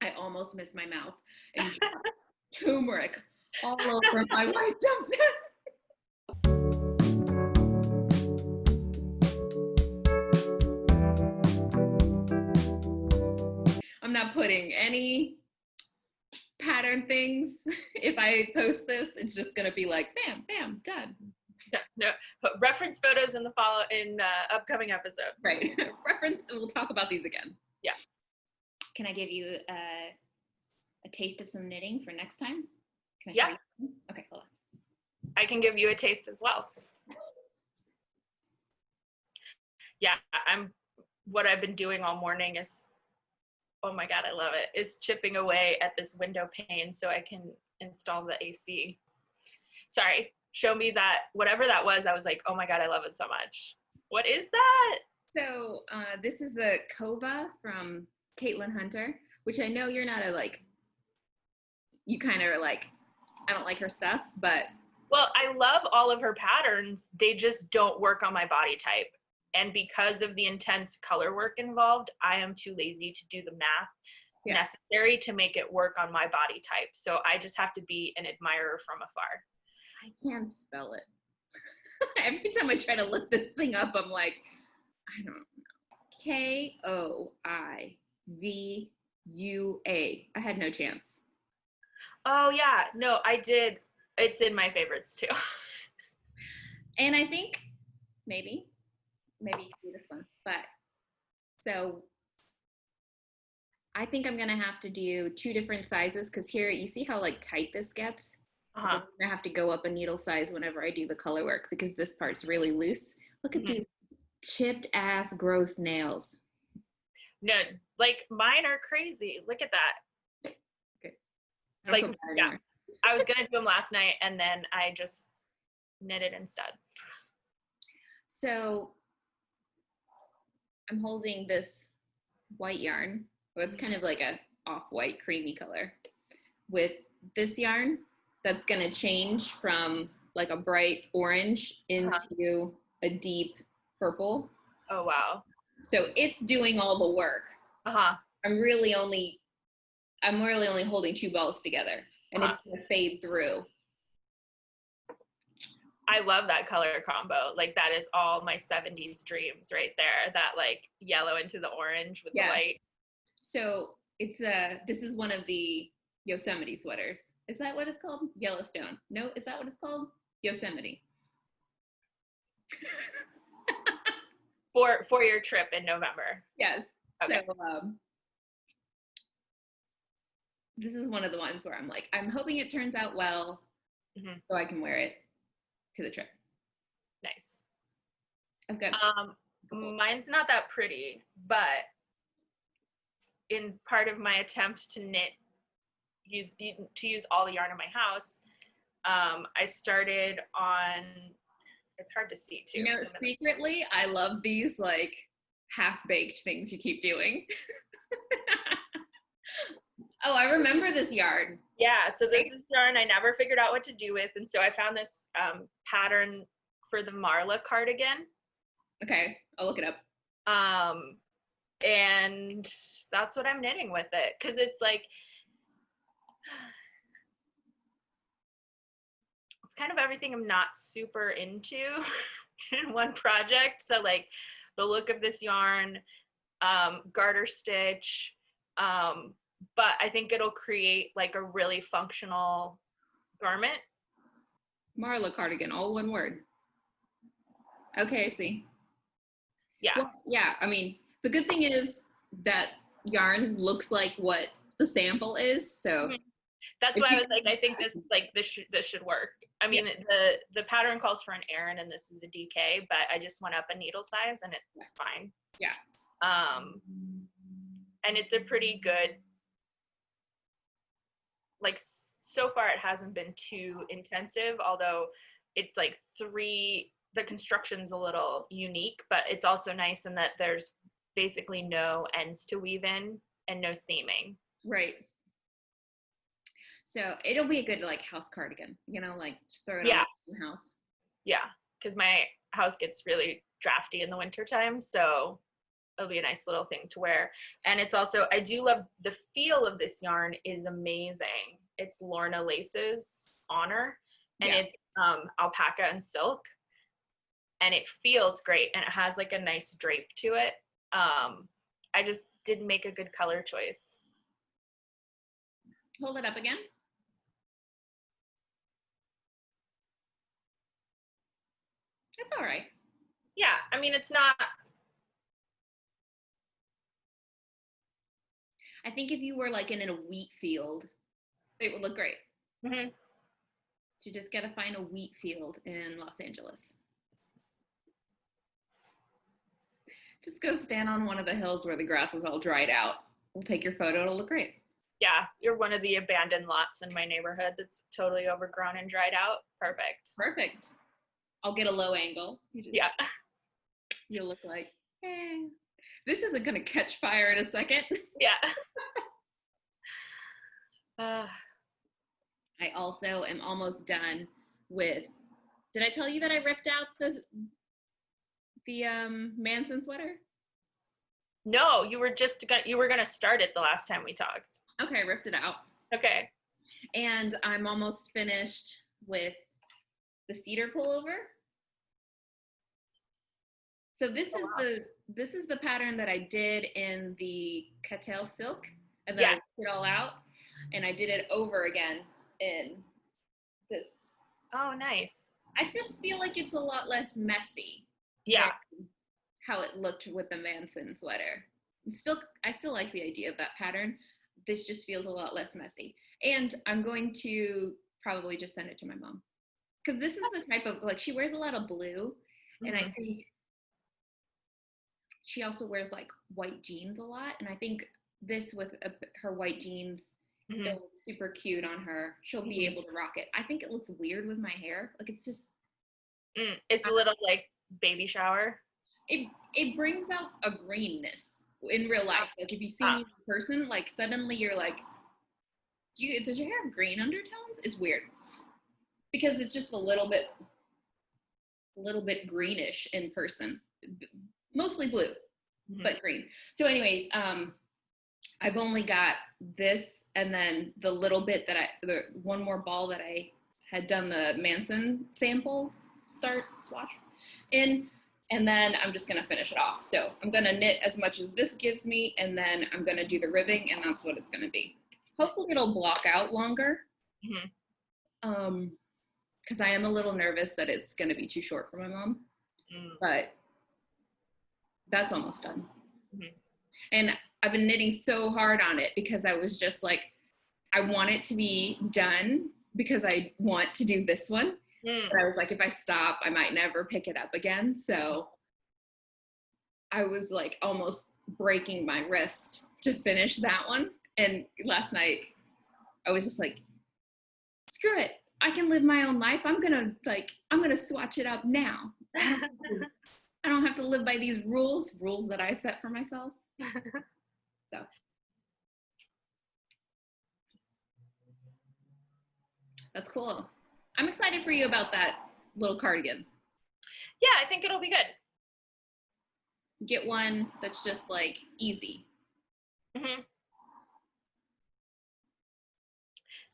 I almost missed my mouth and dropped turmeric all over my white jumpsuit. I'm not putting any pattern things. If I post this, it's just gonna be like, bam, bam, done. No, but reference photos in the upcoming episode. Right. Reference. We'll talk about these again. Yeah. Can I give you a taste of some knitting for next time? Can I Yeah. show you? Okay, hold on. I can give you a taste as well. Yeah, what I've been doing all morning is, oh my God, I love it, is chipping away at this window pane so I can install the AC. Sorry, show me that, whatever that was, I was like, oh my God, I love it so much. What is that? So this is the Kova from Caitlin Hunter, which I know you're not you kind of are like, I don't like her stuff, but. Well, I love all of her patterns. They just don't work on my body type. And because of the intense color work involved, I am too lazy to do the math necessary to make it work on my body type. So I just have to be an admirer from afar. I can't spell it. Every time I try to look this thing up, I'm like, I don't know. Koiva. I had no chance. Oh yeah, no, I did. It's in my favorites too. And I think maybe you do this one. But so I think I'm gonna have to do 2 different sizes because here you see how like tight this gets. I'm gonna have to go up a needle size whenever I do the color work because this part's really loose. Look at these chipped ass gross nails. No, like mine are crazy. Look at that. Okay. Like, yeah, I was gonna do them last night and then I just knitted instead. So I'm holding this white yarn. Well, it's kind of like a off-white creamy color with this yarn that's gonna change from like a bright orange into a deep purple. Oh wow. So it's doing all the work. I'm really only holding 2 balls together and it's gonna fade through. I love that color combo. Like that is all my 70s dreams right there. That like yellow into the orange with the white. So it's this is one of the Yosemite sweaters. Is that what it's called? Yellowstone. No, is that what it's called? Yosemite. For your trip in November. Yes. Okay. So this is one of the ones where I'm like, I'm hoping it turns out well so I can wear it to the trip. Nice. Okay. Mine's not that pretty, but in part of my attempt to use all the yarn in my house, I started on, it's hard to see too. You know, secretly, I love these like half-baked things you keep doing. Oh, I remember this yarn. Yeah, so this is yarn I never figured out what to do with, and so I found this pattern for the Marla cardigan. Okay, I'll look it up. And that's what I'm knitting with it, because it's like, it's kind of everything I'm not super into in one project. So like the look of this yarn, garter stitch, but I think it'll create like a really functional garment. Marla cardigan, all one word. Okay, I see. Yeah. Well, yeah, I mean, the good thing is that yarn looks like what the sample is, so. That's why I was like, I think this should work. I mean, the pattern calls for an Aran and this is a DK, but I just went up a needle size and it's fine. Yeah. And it's a pretty good, like so far it hasn't been too intensive, although it's like the construction's a little unique, but it's also nice in that there's basically no ends to weave in and no seaming. Right. So it'll be a good like house cardigan, you know, like just throw it on in the house. Yeah, because my house gets really drafty in the wintertime, so it'll be a nice little thing to wear. And it's also, I do love the feel of this yarn is amazing. It's Lorna Lace's Honor, and it's alpaca and silk, and it feels great, and it has like a nice drape to it. I just didn't make a good color choice. Hold it up again. It's all right. Yeah, I mean, it's not. I think if you were like in a wheat field, it would look great. Mm-hmm. So you just got to find a wheat field in Los Angeles. Just go stand on one of the hills where the grass is all dried out. We'll take your photo. It'll look great. Yeah, you're one of the abandoned lots in my neighborhood that's totally overgrown and dried out. Perfect. Perfect. I'll get a low angle. Yeah. You'll look like, eh. This isn't going to catch fire in a second. Yeah. I also am almost done with, did I tell you that I ripped out the Manson sweater? No, you were gonna start it the last time we talked. Okay, I ripped it out. Okay. And I'm almost finished with the cedar pullover. So this is the pattern that I did in the Cattell silk, and then I ripped it all out, and I did it over again in this. Oh, nice. I just feel like it's a lot less messy. Yeah. How it looked with the Manson sweater. I still like the idea of that pattern. This just feels a lot less messy. And I'm going to probably just send it to my mom. Because this is the type of, like, she wears a lot of blue. Mm-hmm. And I think she also wears like white jeans a lot. And I think this with her white jeans, mm-hmm. it'll look super cute on her. She'll be able to rock it. I think it looks weird with my hair. Like, it's just. It's a little like baby shower. It brings out a greenness in real life. Like, if you see me in person, like, suddenly you're like, does your hair have green undertones? It's weird. Because it's just a little bit greenish in person. Mostly blue, mm-hmm. but green. So anyways, I've only got this, and then the little bit the one more ball that I had done the Manson sample swatch in, and then I'm just gonna finish it off. So I'm gonna knit as much as this gives me, and then I'm gonna do the ribbing, and that's what it's gonna be. Hopefully it'll block out longer, mm-hmm. Because I am a little nervous that it's gonna be too short for my mom, but that's almost done. Mm-hmm. And I've been knitting so hard on it because I was just like, I want it to be done because I want to do this one. But I was like, if I stop, I might never pick it up again. So I was like almost breaking my wrist to finish that one. And last night I was just like, screw it. I can live my own life. I'm going to swatch it up now. I don't have to live by these rules that I set for myself. So. That's cool. I'm excited for you about that little cardigan. Yeah, I think it'll be good. Get one that's just like easy. Mm-hmm.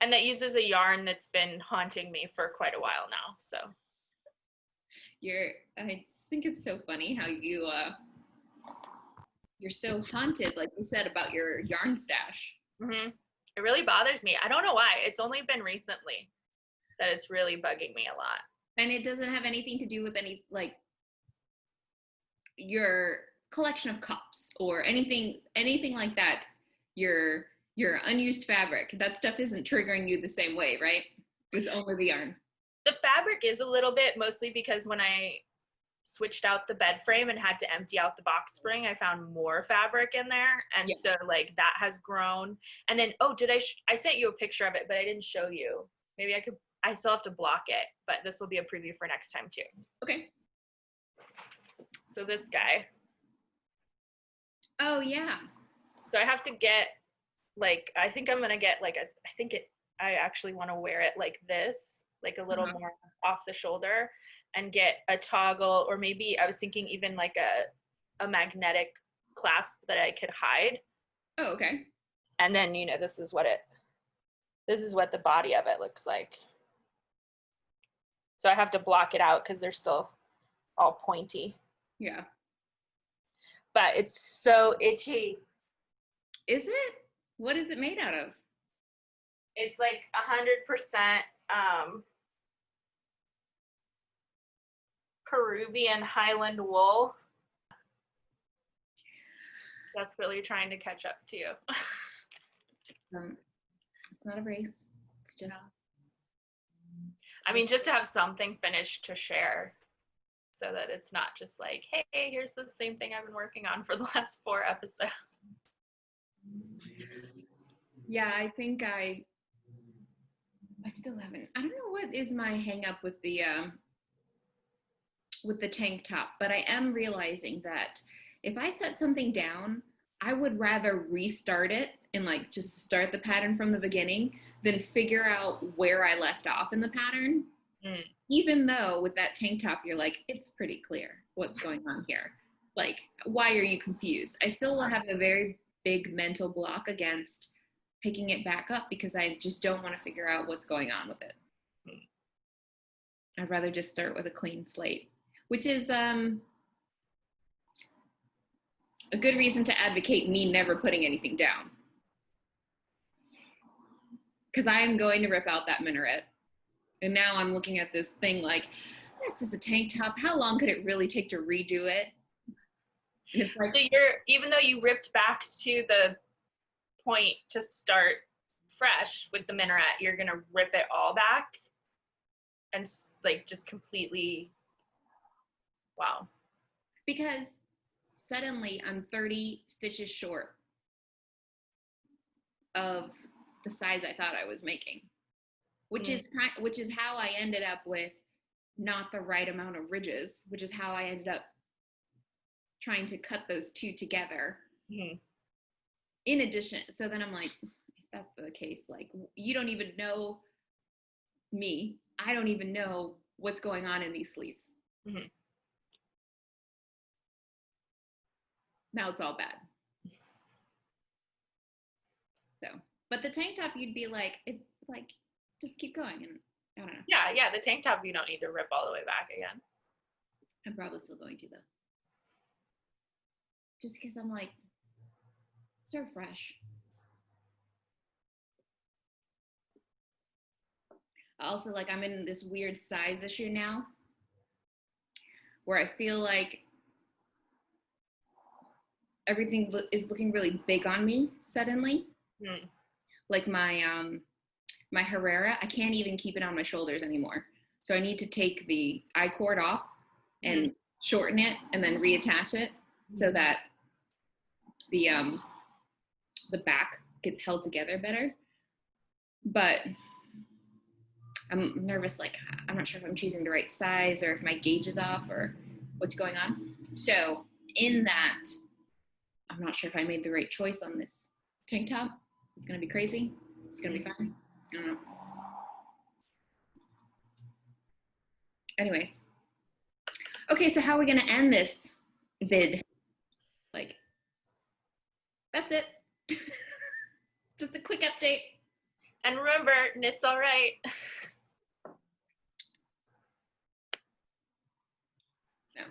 And that uses a yarn that's been haunting me for quite a while now. So. I think it's so funny how you're so haunted, like you said, about your yarn stash. Mm-hmm. It really bothers me. I don't know why. It's only been recently that it's really bugging me a lot. And it doesn't have anything to do with any, like, your collection of cups or anything like that. Your unused fabric, that stuff isn't triggering you the same way, right? It's only the yarn. The fabric is a little bit, mostly because when I switched out the bed frame and had to empty out the box spring, I found more fabric in there. And so like that has grown. And then, I sent you a picture of it, but I didn't show you. Maybe I still have to block it, but this will be a preview for next time too. Okay. So this guy. Oh yeah. So I have to get I think I'm going to get I actually want to wear it like this, like a little more off the shoulder, and get a toggle, or maybe I was thinking even like a magnetic clasp that I could hide. Oh, okay. And then, you know, this is what the body of it looks like. So I have to block it out because they're still all pointy. Yeah. But it's so itchy. Is it? What is it made out of? It's like 100% Peruvian Highland wool. Desperately trying to catch up to you. It's not a race. It's just. I mean, just to have something finished to share, so that it's not just like, hey, here's the same thing I've been working on for the last 4 episodes. Yeah, I think I still haven't. I don't know what is my hang up with the tank top, but I am realizing that if I set something down, I would rather restart it and like just start the pattern from the beginning than figure out where I left off in the pattern. Even though with that tank top, you're like, it's pretty clear what's going on here. Like, why are you confused? I still have a very big mental block against picking it back up because I just don't want to figure out what's going on with it. I'd rather just start with a clean slate, which is a good reason to advocate me never putting anything down. Because I'm going to rip out that minaret. And now I'm looking at this thing like, this is a tank top. How long could it really take to redo it? And it's like, so even though you ripped back to the point to start fresh with the minaret, you're gonna rip it all back and like just completely, wow. because suddenly I'm 30 stitches short of the size I thought I was making, which is how I ended up with not the right amount of ridges, which is how I ended up trying to cut those two together. In addition, so then I'm like, if that's the case, like, you don't even know me. I don't even know what's going on in these sleeves. Now it's all bad. So, but the tank top, you'd be like, it's like, just keep going. And I don't know. Yeah, the tank top you don't need to rip all the way back again. I'm probably still going to, though. Just because I'm like, start fresh. Also, like, I'm in this weird size issue now where I feel like everything is looking really big on me suddenly. Like my Herrera, I can't even keep it on my shoulders anymore. So I need to take the I-cord off and shorten it and then reattach it so that the back gets held together better. But I'm nervous, like, I'm not sure if I'm choosing the right size or if my gauge is off or what's going on. So in that, I'm not sure if I made the right choice on this tank top. It's going to be crazy. It's going to be fun. I don't know. Anyways. Okay, so how are we going to end this vid? Like, that's it. Just a quick update. And remember, knit's all right. No.